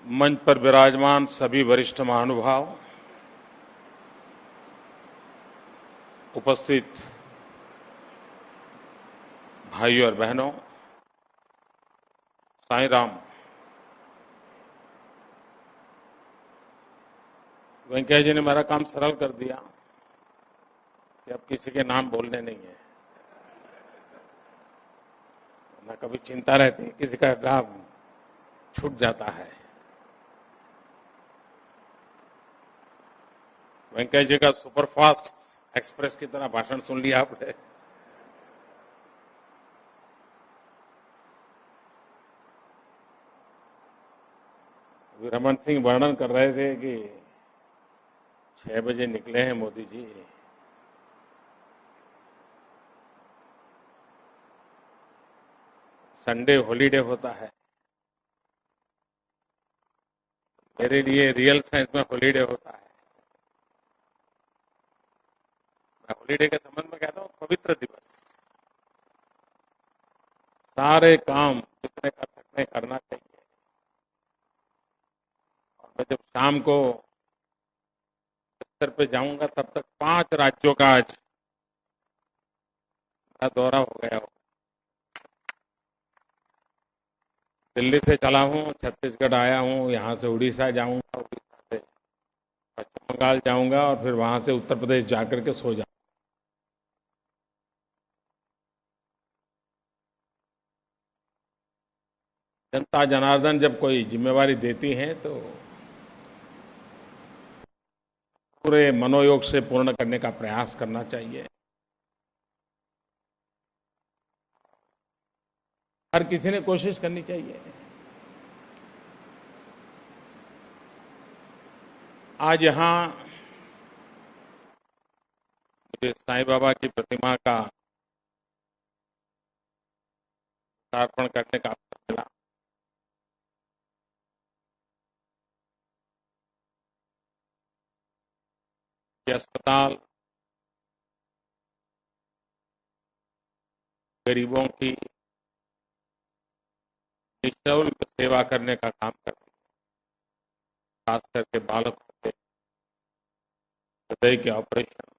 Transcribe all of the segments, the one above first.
मंच पर विराजमान सभी वरिष्ठ महानुभाव, उपस्थित भाइयों और बहनों, साईं राम। वेंकैया जी ने मेरा काम सरल कर दिया कि अब किसी के नाम बोलने नहीं है, ना कभी चिंता रहती है किसी का नाम छूट जाता है। वेंकैया जी का सुपरफास्ट एक्सप्रेस की तरह भाषण सुन लिया आपने। रमन सिंह वर्णन कर रहे थे कि 6 बजे निकले हैं मोदी जी। संडे हॉलीडे होता है, मेरे लिए रियल साइंस में हॉलीडे होता है। मैं हॉलीडे के संबंध में कहता हूँ पवित्र दिवस। सारे काम जितने कर सकते हैं करना चाहिए। और मैं जब शाम को बिस्तर पे जाऊंगा तब तक 5 राज्यों का आज मेरा दौरा हो गया हो। दिल्ली से चला हूँ, छत्तीसगढ़ आया हूँ, यहाँ से उड़ीसा जाऊंगा, उड़ीसा से पश्चिम बंगाल जाऊंगा और फिर वहां से उत्तर प्रदेश जाकर के सो जाऊंगा। जनता जनार्दन जब कोई जिम्मेवारी देती है तो पूरे मनोयोग से पूर्ण करने का प्रयास करना चाहिए। हर किसी ने कोशिश करनी चाहिए। आज यहाँ मुझे साईं बाबा की प्रतिमा का अर्पण करने का अवसर मिला। ये अस्पताल गरीबों की निःशुल्क सेवा करने का काम करती है। खास करके बालकों के हृदय के ऑपरेशन,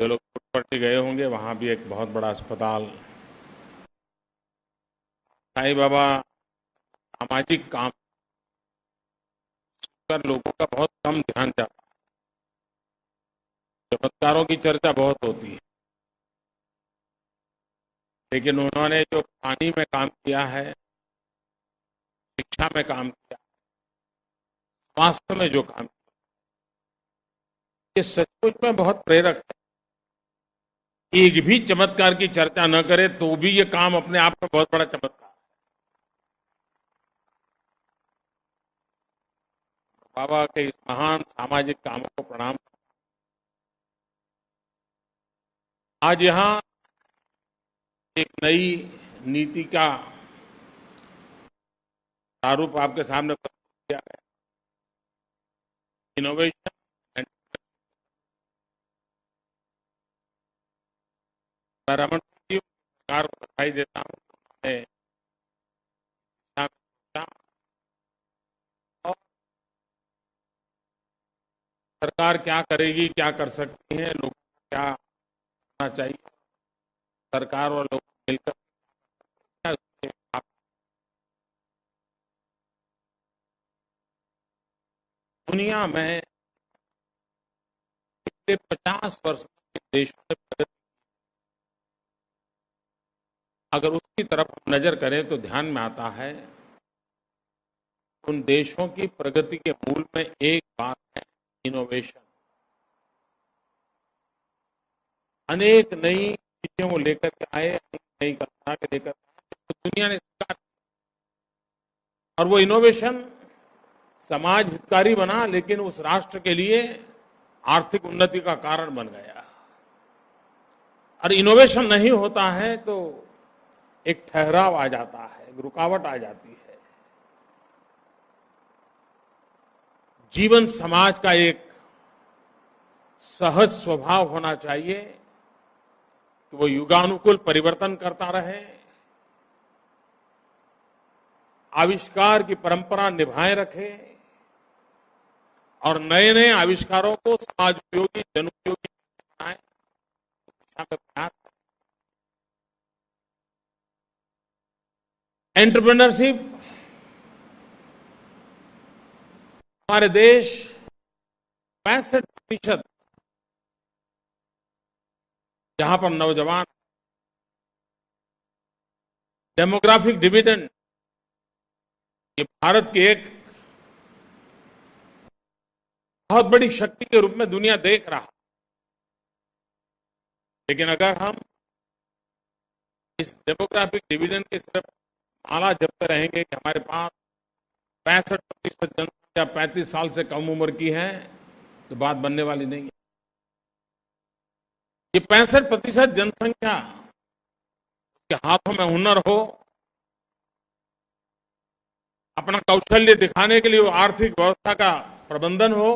जो लोग फुटपट्टी गए होंगे वहां भी एक बहुत बड़ा अस्पताल। साईं बाबा सामाजिक काम पर लोगों का बहुत कम ध्यान जाता है। चमत्कारों की चर्चा बहुत होती है, लेकिन उन्होंने जो पानी में काम किया है, शिक्षा में काम किया, स्वास्थ्य में जो काम किया, ये सचमुच में बहुत प्रेरक है। एक भी चमत्कार की चर्चा न करे तो भी ये काम अपने आप में बहुत बड़ा चमत्कार है। बाबा के इस महान सामाजिक कामों को प्रणाम। आज यहाँ एक नई नीति का प्रारूप आपके सामने प्रस्तुत किया गया। इनोवेशन एंड रमन जी सरकार को बधाई देता हूँ। उन्होंने सोचा और सरकार क्या करेगी, क्या कर सकती है, लोगों को क्या करना चाहिए, सरकार और लोग मिलकर दुनिया में पिछले 50 वर्षों के देशों में प्रगति, अगर उसकी तरफ नजर करें तो ध्यान में आता है उन देशों की प्रगति के मूल में एक बात है, इनोवेशन। अनेक नई चीजों को लेकर के आए, अनेक नई कल्पना के लेकर तो दुनिया ने स्वीकार, और वो इनोवेशन समाज हितकारी बना, लेकिन उस राष्ट्र के लिए आर्थिक उन्नति का कारण बन गया। और इनोवेशन नहीं होता है तो एक ठहराव आ जाता है, एक रुकावट आ जाती है। जीवन समाज का एक सहज स्वभाव होना चाहिए कि वो युगानुकूल परिवर्तन करता रहे। आविष्कार की परंपरा निभाए रखे और नए नए आविष्कारों को समाज उपयोगी जन उपयोगी बनाए, दिशा में प्रयास करें। एंटरप्रेन्योरशिप हमारे देश 65% जहां पर नौजवान, डेमोग्राफिक डिविडेंड ये भारत की एक बहुत बड़ी शक्ति के रूप में दुनिया देख रहा है। लेकिन अगर हम इस डेमोग्राफिक डिविडेंड की सिर्फ माला जपते रहेंगे कि हमारे पास 65% जनसंख्या 35 साल से कम उम्र की है, तो बात बनने वाली नहीं है। ये 65% जनसंख्या के हाथों में हुनर हो, अपना कौशल्य दिखाने के लिए वो आर्थिक व्यवस्था का प्रबंधन हो,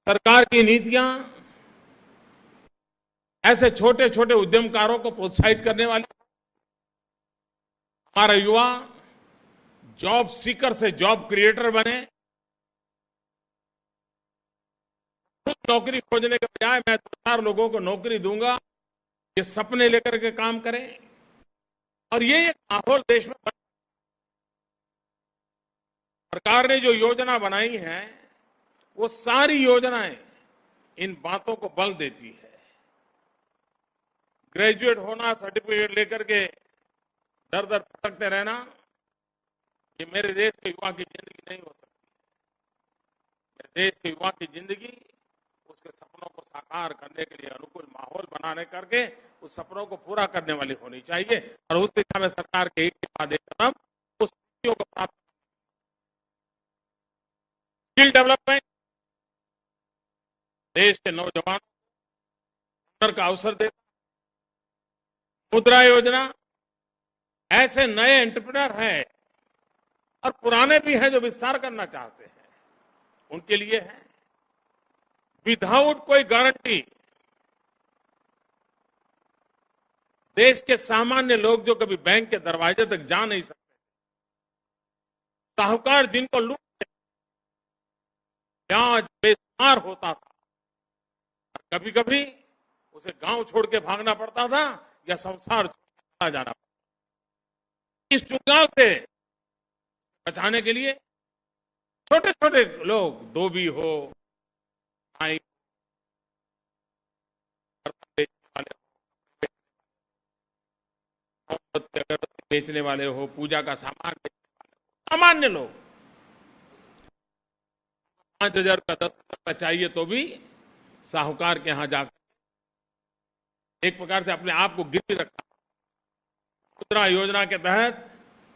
सरकार की नीतियां ऐसे छोटे छोटे उद्यमकारों को प्रोत्साहित करने वाली, हमारा युवा जॉब सीकर से जॉब क्रिएटर बने, खुद नौकरी खोजने के बजाय मैं 2-4 लोगों को नौकरी दूंगा, ये सपने लेकर के काम करें। और ये एक माहौल देश में सरकार ने जो योजना बनाई है, वो सारी योजनाएं इन बातों को बल देती है। ग्रेजुएट होना, सर्टिफिकेट लेकर के दर दर भटकते रहना, ये मेरे देश के युवा की जिंदगी नहीं हो सकती। मेरे देश के युवा की जिंदगी उसके सपनों को साकार करने के लिए अनुकूल माहौल बनाने करके उस सपनों को पूरा करने वाली होनी चाहिए। और उस दिशा में सरकार के एक के बाद एक कदम उस स्थितियों को प्राप्त, स्किल डेवलपमेंट, देश के नौजवानों को हुनर का अवसर देता, मुद्रा योजना, ऐसे नए एंटरप्रेन्योर हैं और पुराने भी हैं जो विस्तार करना चाहते हैं, उनके लिए है। विदाउट कोई गारंटी देश के सामान्य लोग जो कभी बैंक के दरवाजे तक जा नहीं सकते, साहूकार जिनको लूट ब्याज बेशुमार होता था, कभी कभी उसे गांव छोड़ के भागना पड़ता था या संसार छोड़ जाना पड़ता। इस चुनाव से बचाने के लिए छोटे छोटे लोग, धोबी हो, नाई, अगरबत्ती बेचने वाले हो, पूजा का सामान बेचने वाले हो, सामान्य लोग 5,000 का 10,000 का चाहिए तो भी साहूकार के यहां जाकर एक प्रकार से अपने आप को गिरवी रखा। मुद्रा योजना के तहत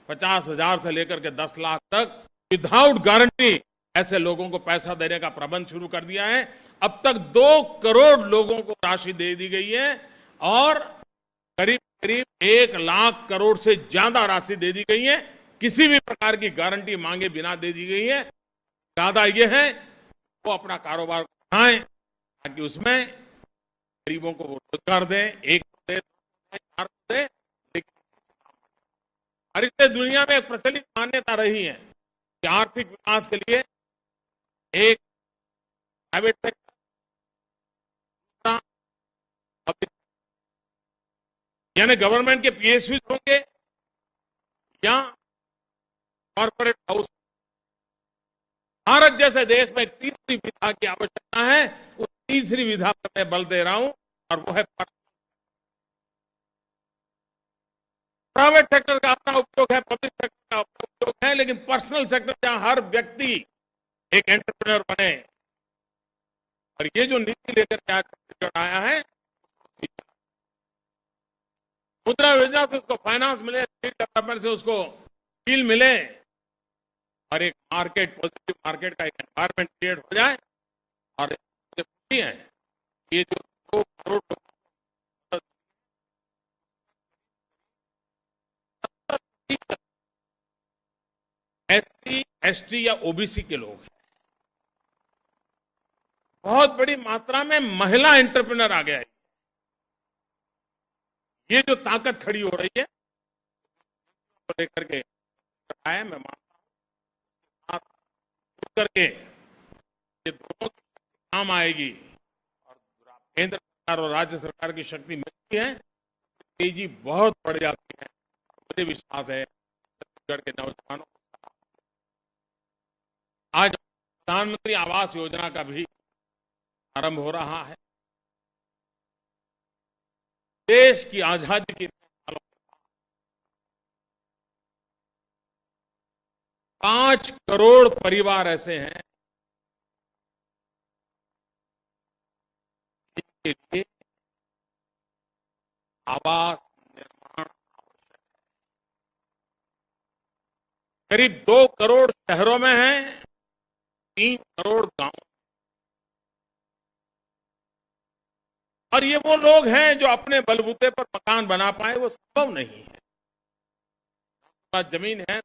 50,000 से लेकर के 10 लाख तक विदाउट गारंटी ऐसे लोगों को पैसा देने का प्रबंध शुरू कर दिया है। अब तक 2 करोड़ लोगों को राशि दे दी गई है और करीब करीब 1 लाख करोड़ से ज्यादा राशि दे दी गई है। किसी भी प्रकार की गारंटी मांगे बिना दे दी गई है। ज्यादा ये है वो अपना कारोबार बढ़ाएं ताकि उसमें गरीबों को वो रोजगार दें, एक दे, 4 दे, लेकिन और इससे दुनिया में एक प्रचलित मान्यता रही है कि आर्थिक विकास के लिए एक प्राइवेट सेक्टर, यानी गवर्नमेंट के पीएसयू होंगे या कॉर्पोरेट हाउस। भारत जैसे देश में एक तीसरी विधा की आवश्यकता है। उस तीसरी विधा पर मैं बल दे रहा हूं और वो है प्राइवेट सेक्टर का अपना उपयोग है, पब्लिक सेक्टर का अपना उपयोग है, लेकिन पर्सनल सेक्टर जहां हर व्यक्ति एक एंटरप्रेन्योर बने। और ये जो नीति लेकर के आज छत्तीसगढ़ आया है, मुद्रा योजना से उसको फाइनेंस मिले, स्किल डेवलपमेंट से उसको स्किल मिले और एक मार्केट, पॉजिटिव मार्केट का एक एनवायरमेंट क्रिएट हो जाए। और है ये जो 2 करोड़ SC, ST या ओबीसी के लोग हैं। बहुत बड़ी मात्रा में महिला एंटरप्रेन्योर आ गया है। ये जो ताकत खड़ी हो रही है, लेकर के आए, मैं मानता हूँ करके ये दोनों की काम आएगी और केंद्र सरकार और राज्य सरकार की शक्ति मिलती है, तेजी बहुत बढ़ जाती है। मुझे विश्वास है छत्तीसगढ़ के नौजवानों को। आज प्रधानमंत्री आवास योजना का भी आरंभ हो रहा है। देश की आजादी के 5 करोड़ परिवार ऐसे हैं जिनके लिए आवास निर्माण आवश्यक है। करीब 2 करोड़ शहरों में है, 3 करोड़ गांव। और ये वो लोग हैं जो अपने बलबूते पर मकान बना पाए, वो संभव नहीं है। पास जमीन है,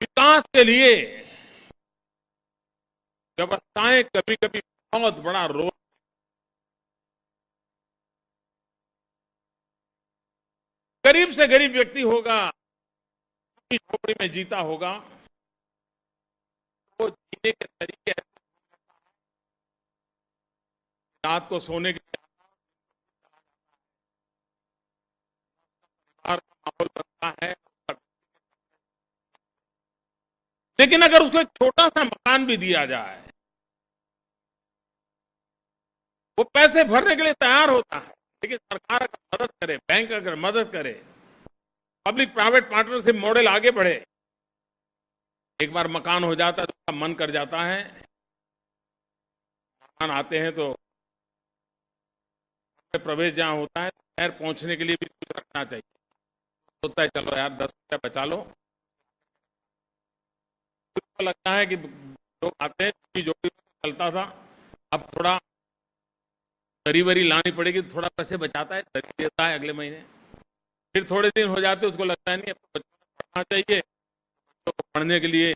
विकास के लिए व्यवस्थाएं कभी कभी बहुत बड़ा रोल, गरीब से गरीब व्यक्ति होगा, झोपड़ी में जीता होगा, वो जीने के तरीके रात को सोने के परिवार का माहौल बनता है। लेकिन अगर उसको एक छोटा सा मकान भी दिया जाए, वो पैसे भरने के लिए तैयार होता है। लेकिन सरकार अगर मदद करे, बैंक अगर मदद करे, पब्लिक प्राइवेट पार्टनरशिप मॉडल आगे बढ़े, एक बार मकान हो जाता है तो उसका मन कर जाता है। मकान आते हैं तो प्रवेश जहां होता है, शहर पहुंचने के लिए भी कुछ रखना चाहिए। होता है चलो यार 10 रुपया बचा लो। तो लगता है कि लोग आते हैं जो भी चलता था, अब थोड़ा दरी वरी लानी पड़ेगी, थोड़ा पैसे बचाता है, दरी देता है अगले महीने। फिर थोड़े दिन हो जाते उसको लगता है नहीं, अब तो बच्चों को पढ़ना चाहिए, तो पढ़ने के लिए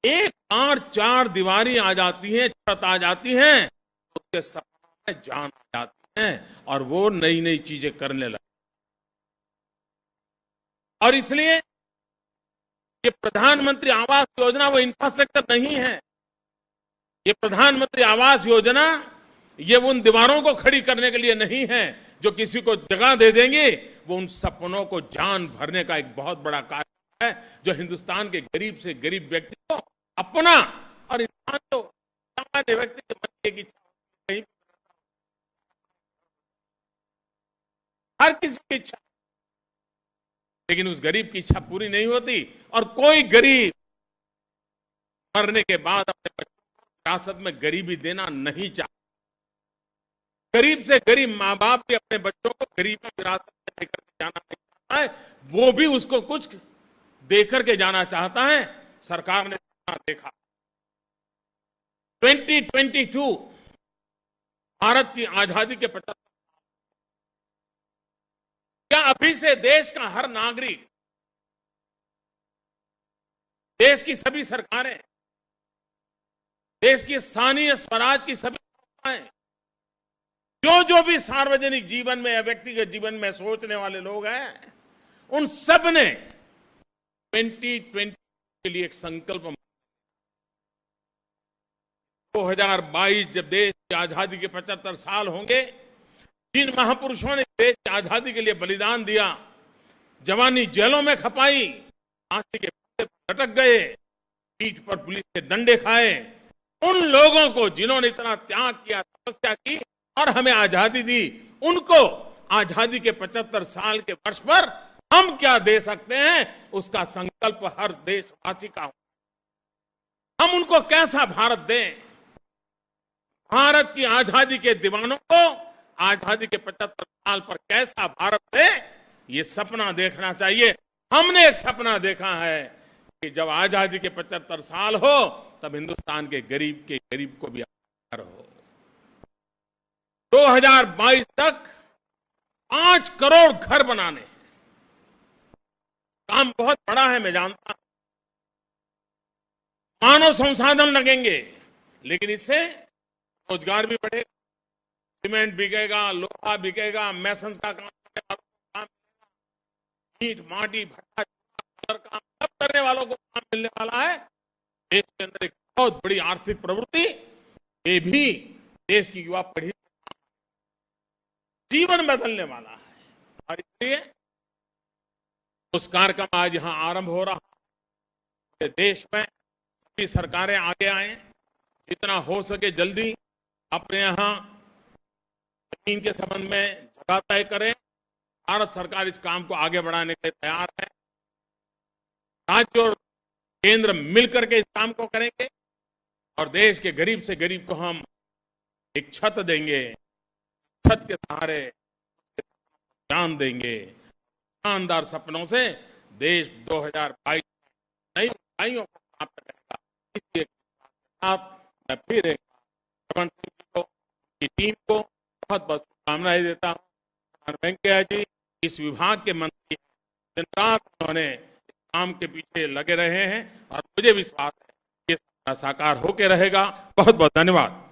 एक बार 4 दीवारी आ जाती है, छत आ जाती है, उसके सपनों में जान आ जाती है और वो नई नई चीजें करने लगते। और इसलिए ये प्रधानमंत्री आवास योजना वो इंफ्रास्ट्रक्चर नहीं है। ये प्रधानमंत्री आवास योजना ये उन दीवारों को खड़ी करने के लिए नहीं है जो किसी को जगह दे देंगे, वो उन सपनों को जान भरने का एक बहुत बड़ा कार्य है, जो हिंदुस्तान के गरीब से गरीब व्यक्ति को अपना, और इंसान तो सामान्य व्यक्ति के बच्चे की इच्छा, हर किसी की इच्छा, लेकिन उस गरीब की इच्छा पूरी नहीं होती। और कोई गरीब मरने के बाद अपने बच्चों को विरासत में गरीबी देना नहीं चाहता। गरीब से गरीब माँ बाप भी अपने बच्चों को गरीबी विरासत में देकर के जाना नहीं चाहता है, वो भी उसको कुछ देकर के जाना चाहता है। सरकार ने देखा 2022 भारत की आजादी के 75, क्या अभी से देश का हर नागरिक, देश की सभी सरकारें, देश की स्थानीय स्वराज की सभी संस्थाएं, जो भी सार्वजनिक जीवन में या व्यक्तिगत जीवन में सोचने वाले लोग हैं, उन सब ने 2020 के लिए एक संकल्प, 2022 जब देश की आजादी के 75 साल होंगे, जिन महापुरुषों ने देश की आजादी के लिए बलिदान दिया, जवानी जेलों में खपाई, फांसी के फंदे पर लटक गए, पीठ पर पुलिस के डंडे खाए, उन लोगों को जिन्होंने इतना त्याग किया, तपस्या की और हमें आजादी दी, उनको आजादी के 75 साल के वर्ष पर हम क्या दे सकते हैं, उसका संकल्प हर देशवासी का हो। हम उनको कैसा भारत दें, भारत की आजादी के दीवानों को आजादी के 75 साल पर कैसा भारत दे, ये सपना देखना चाहिए। हमने एक सपना देखा है कि जब आजादी के 75 साल हो तब हिंदुस्तान के गरीब को भी अधिकार हो। 2022 तक 5 करोड़ घर बनाने, काम बहुत बड़ा है मैं जानता हूं, मानव संसाधन लगेंगे, लेकिन इससे रोजगार भी बढ़ेगा, सीमेंट बिकेगा, लोहा बिकेगा, मैसन्स का काम करने वालों को काम मिलेगा, ईंट माटी भट्टा कलर काम सब करने वालों को काम मिलने वाला है। देश के अंदर एक बहुत बड़ी आर्थिक प्रवृत्ति, ये भी देश की युवा पीढ़ी जीवन बदलने वाला है। और इसलिए उस कार्यक्रम आज यहां आरंभ हो रहा है। देश में सभी सरकारें आगे आए, जितना हो सके जल्दी अपने यहां जमीन के संबंध में जगह तय करें। भारत सरकार इस काम को आगे बढ़ाने के लिए तैयार है। राज्य और केंद्र मिलकर के इस काम को करेंगे और देश के गरीब से गरीब को हम एक छत देंगे। छत के सहारे जान देंगे। शानदार सपनों से देश 2022 नई ऊंचाइयों को प्राप्त करेगा। इसी एक साथ मैं फिर एक रमन सिंह जी को, उनकी टीम को बहुत बहुत शुभकामनाएं देता हूँ। वेंकैया जी इस विभाग के मंत्री हैं, दिन रात उन्होंने इस काम के पीछे लगे रहे हैं और मुझे विश्वास है कि ये साकार होकर रहेगा। बहुत बहुत धन्यवाद।